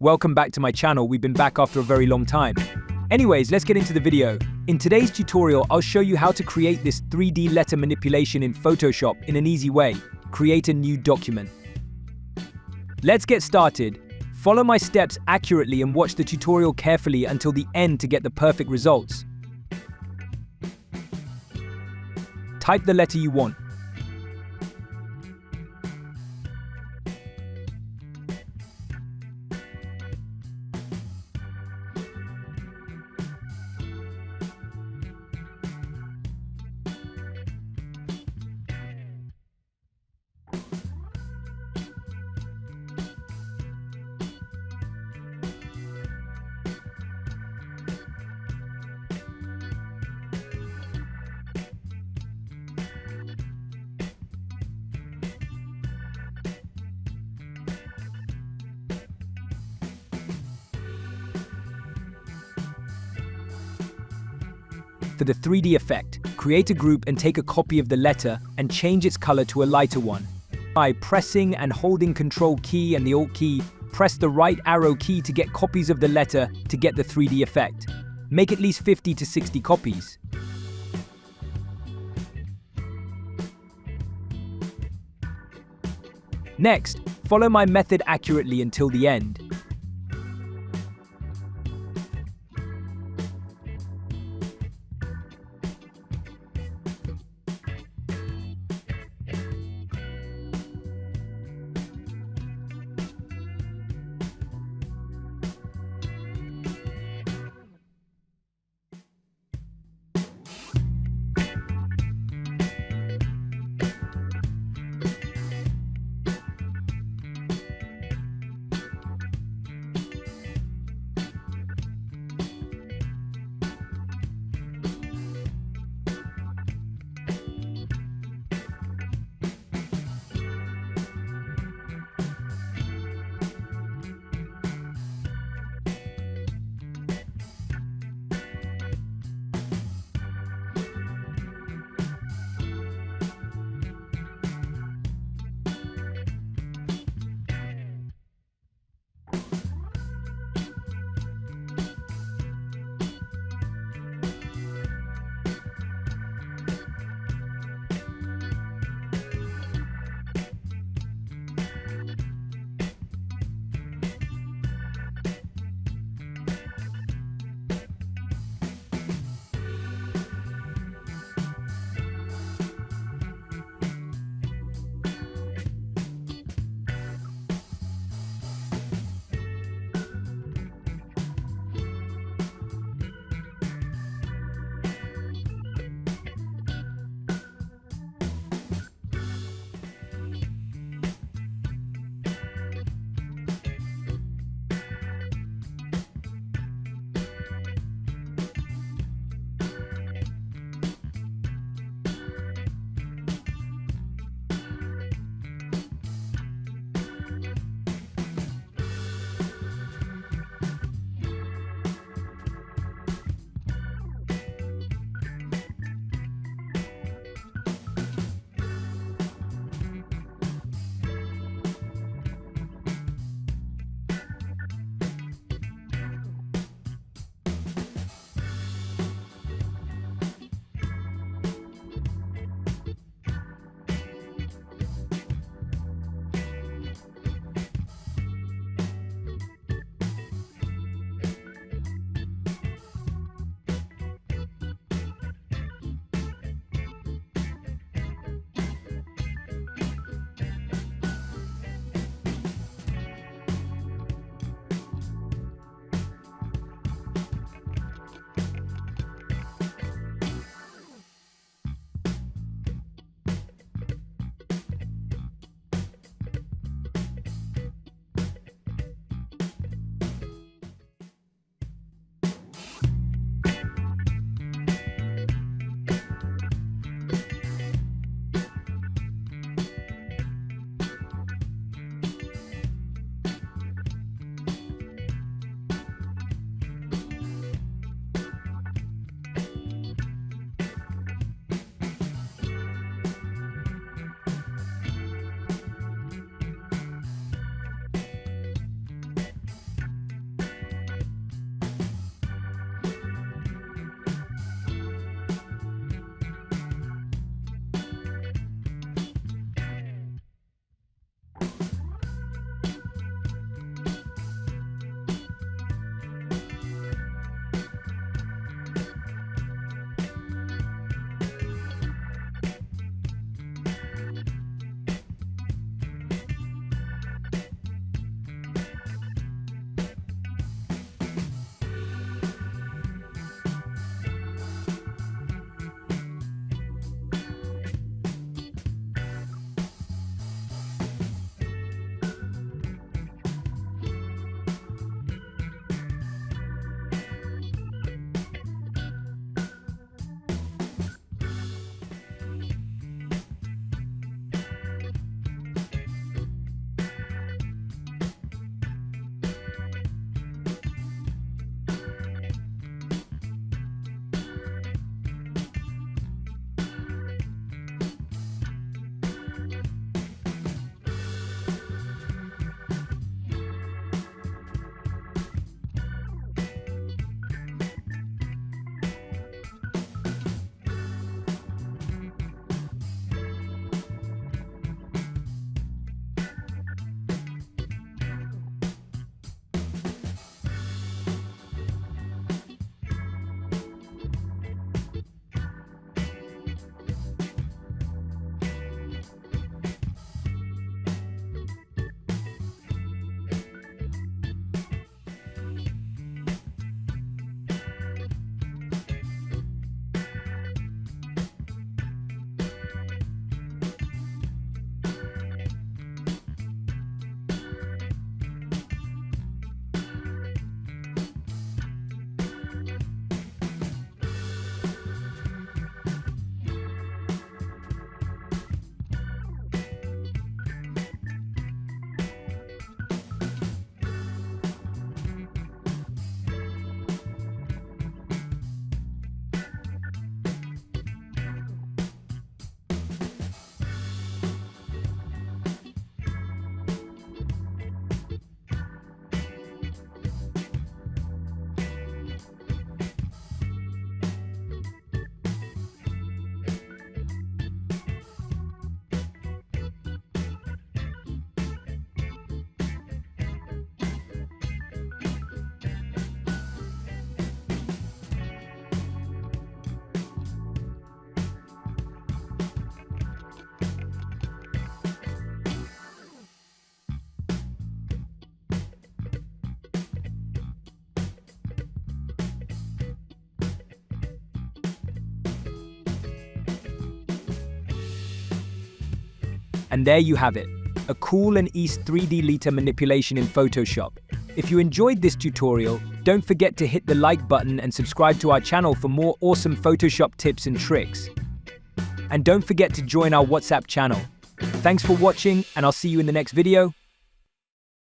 Welcome back to my channel. We've been back after a very long time. Anyways, let's get into the video. In today's tutorial, I'll show you how to create this 3D letter manipulation in Photoshop in an easy way. Create a new document. Let's get started. Follow my steps accurately and watch the tutorial carefully until the end to get the perfect results. Type the letter you want. For the 3D effect, create a group and take a copy of the letter and change its color to a lighter one. By pressing and holding Ctrl key and the Alt key, press the right arrow key to get copies of the letter to get the 3D effect. Make at least 50 to 60 copies. Next, follow my method accurately until the end. And there you have it, a cool and easy 3D letter manipulation in Photoshop. If you enjoyed this tutorial, don't forget to hit the like button and subscribe to our channel for more awesome Photoshop tips and tricks. And don't forget to join our WhatsApp channel. Thanks for watching, and I'll see you in the next video.